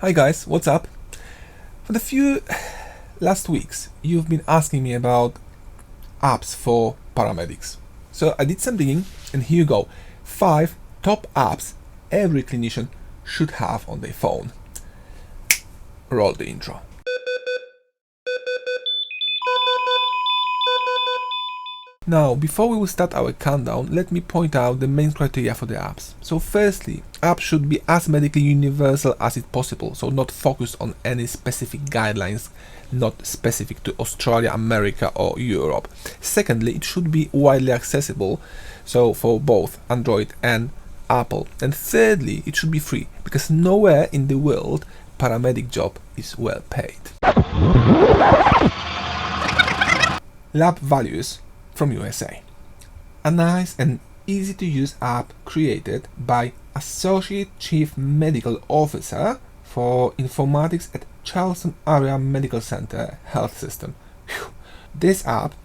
Hi guys, what's up? For the few last weeks, you've been asking me about apps for paramedics. So I did some digging, and here you go. 5 top apps every clinician should have on their phone. Roll the intro. Now, before we will start our countdown, let me point out the main criteria for the apps. So firstly, apps should be as medically universal as it possible, so not focused on any specific guidelines, not specific to Australia, America or Europe. Secondly, it should be widely accessible, so for both Android and Apple. And thirdly, it should be free, because nowhere in the world paramedic job is well paid. Lab Values from USA. A nice and easy to use app created by Associate Chief Medical Officer for Informatics at Charleston Area Medical Center Health System. Whew. This app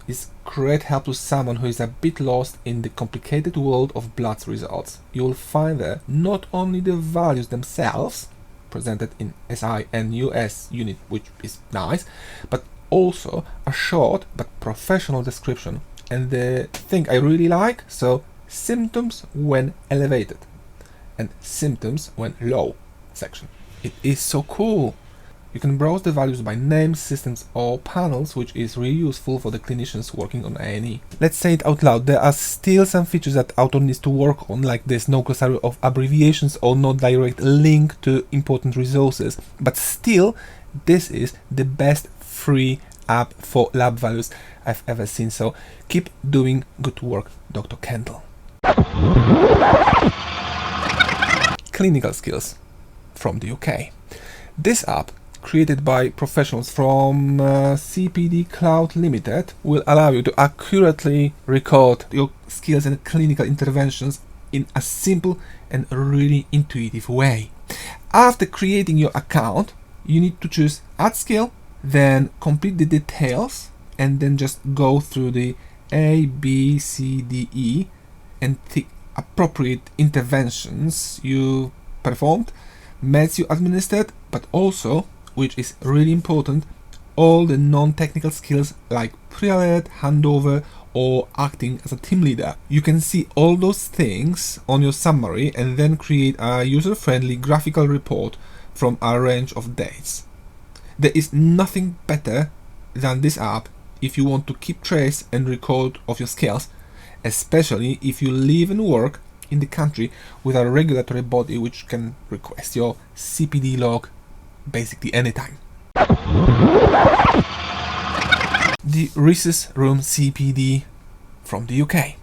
is great help to someone who is a bit lost in the complicated world of blood results. You will find there not only the values themselves, presented in SI and US unit, which is nice, but also a short but professional description, and the thing I really like, so symptoms when elevated and symptoms when low section. It is so cool. You can browse the values by names, systems or panels, which is really useful for the clinicians working on A&E. Let's say it out loud, there are still some features that author needs to work on, like there's no glossary of abbreviations or no direct link to important resources, but still this is the best free app for lab values I've ever seen, so keep doing good work, Dr. Kendall. Clinical Skills from the UK. This app, created by professionals from CPD Cloud Limited, will allow you to accurately record your skills and clinical interventions in a simple and really intuitive way. After creating your account, you need to choose Add Skill, then complete the details, and then just go through the A, B, C, D, E and tick appropriate interventions you performed, meds you administered, but also, which is really important, all the non-technical skills like pre-alert, handover or acting as a team leader. You can see all those things on your summary and then create a user-friendly graphical report from a range of dates. There is nothing better than this app if you want to keep trace and record of your skills, especially if you live and work in the country with a regulatory body which can request your CPD log basically anytime. The Resus Room CPD from the UK.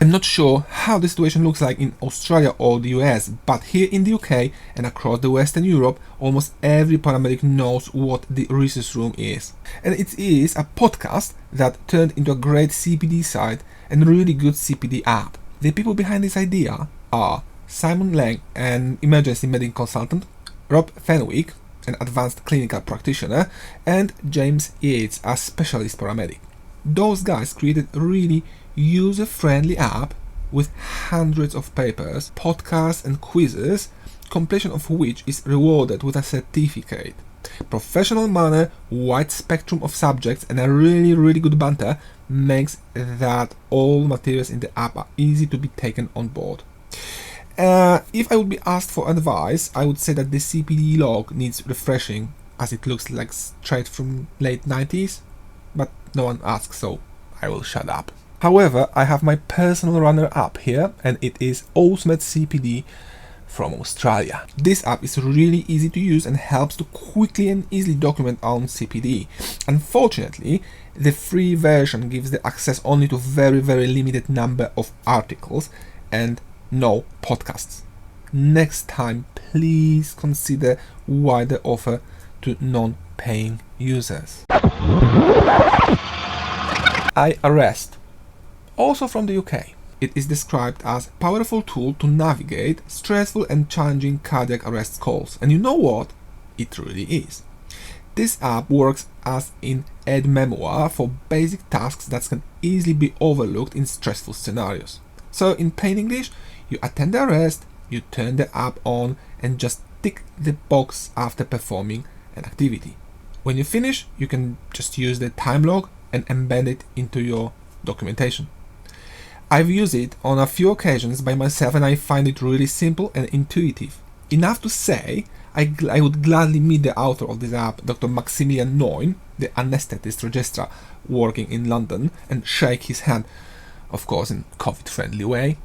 I'm not sure how the situation looks like in Australia or the US, but here in the UK and across the Western Europe, almost every paramedic knows what the Resus Room is. And it is a podcast that turned into a great CPD site and really good CPD app. The people behind this idea are Simon Lang, an emergency medical consultant, Rob Fenwick, an advanced clinical practitioner, and James Yates, a specialist paramedic. Those guys created a really user-friendly app with hundreds of papers, podcasts and quizzes, completion of which is rewarded with a certificate. Professional manner, wide spectrum of subjects and a really good banter makes that all materials in the app are easy to be taken on board. If I would be asked for advice, I would say that the CPD log needs refreshing, as it looks like straight from late 90s, but no one asks, so I will shut up. However, I have my personal runner-up here, and it is Osmed CPD from Australia. This app is really easy to use and helps to quickly and easily document on CPD. Unfortunately, the free version gives the access only to very limited number of articles and no podcasts. Next time, please consider wider offer to non-paying users. iArrest, also from the UK. It is described as a powerful tool to navigate stressful and challenging cardiac arrest calls. And you know what? It really is. This app works as an aide-memoir for basic tasks that can easily be overlooked in stressful scenarios. So in plain English, you attend the arrest, you turn the app on and just tick the box after performing an activity. When you finish, you can just use the time log and embed it into your documentation. I've used it on a few occasions by myself and I find it really simple and intuitive. Enough to say, I would gladly meet the author of this app, Dr. Maximilian Neun, the anaesthetist registrar working in London, and shake his hand, of course in COVID-friendly way,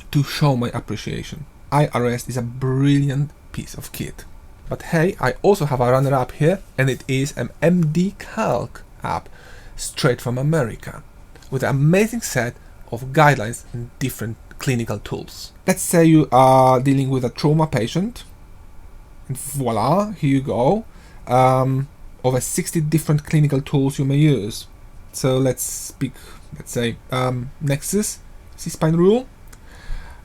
to show my appreciation. iArrest is a brilliant piece of kit. But hey, I also have a runner-up here, and it is an MD Calc app, straight from America, with an amazing set of guidelines and different clinical tools. Let's say you are dealing with a trauma patient, and voila, here you go. Over 60 different clinical tools you may use. So let's say Nexus, C-spine rule.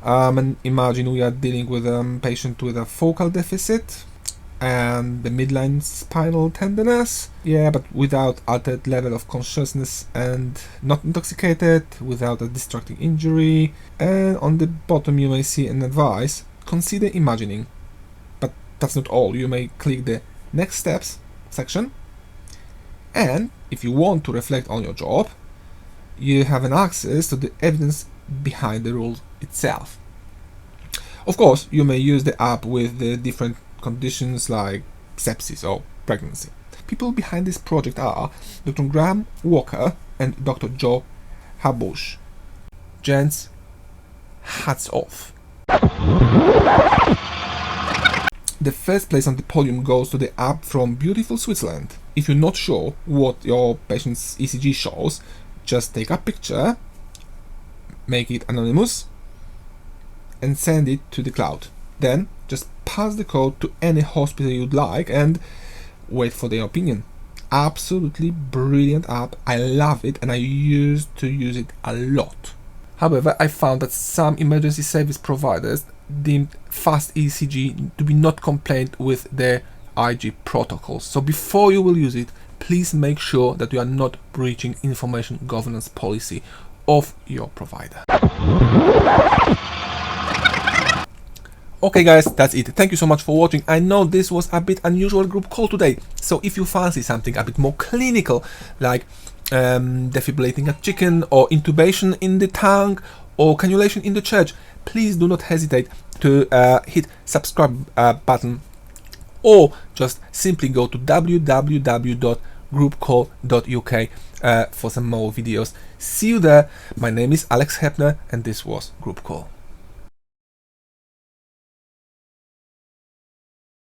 And imagine we are dealing with a patient with a focal deficit and the midline spinal tenderness, but without altered level of consciousness and not intoxicated, without a distracting injury. And on the bottom you may see an advice: consider imagining. But that's not all. You may click the next steps section, and if you want to reflect on your job, you have an access to the evidence behind the rule itself. Of course, you may use the app with the different conditions like sepsis or pregnancy. People behind this project are Dr. Graham Walker and Dr. Joe Habush. Gents, hats off. The first place on the podium goes to the app from beautiful Switzerland. If you're not sure what your patient's ECG shows, just take a picture, make it anonymous, and send it to the cloud. Then just pass the code to any hospital you'd like and wait for their opinion. Absolutely brilliant app. I love it and I used to use it a lot. However, I found that some emergency service providers deemed fast ECG to be not compliant with their IG protocols. So before you will use it, please make sure that you are not breaching information governance policy of your provider. Okay guys, that's it. Thank you so much for watching. I know this was a bit unusual group call today, so if you fancy something a bit more clinical, like defibrillating a chicken or intubation in the tongue or cannulation in the church, please do not hesitate to hit subscribe button, or just simply go to www.groupcall.uk for some more videos. See you there. My name is Alex Hepner and this was Group Call.